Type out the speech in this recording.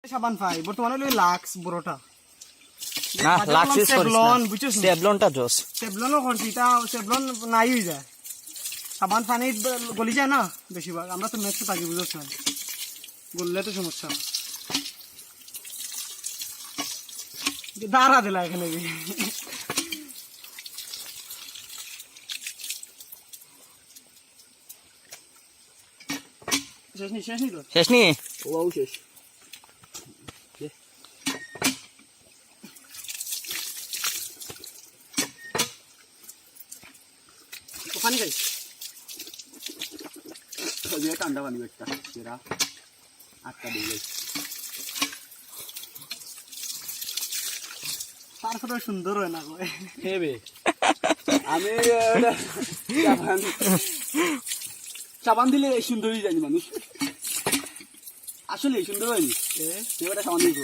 সাবান পাই বর্তমানে হলো লাক্স বড়টা না লাক্সিস সেভলন বুঝছস সেভলনটা জোস সেভলনও করছি তা সেভলন নাই হয়ে যায় সাবান পানি গলি যায় না বেশিরভাগ আমরা তো ম্যাক্সে থাকি বুঝছ না গললে তো সমস্যা দাঁড়া দিলা এখানে শেষ নি ও শেষ পানি খাই ঠান্ডা পানি একটা সেরা আটটা দিলে তারপরে সুন্দর হয় না হেবে আমি সাবান দিলে সুন্দরই জানি মানুষ আসলে সুন্দর হয়নি সাবান দিব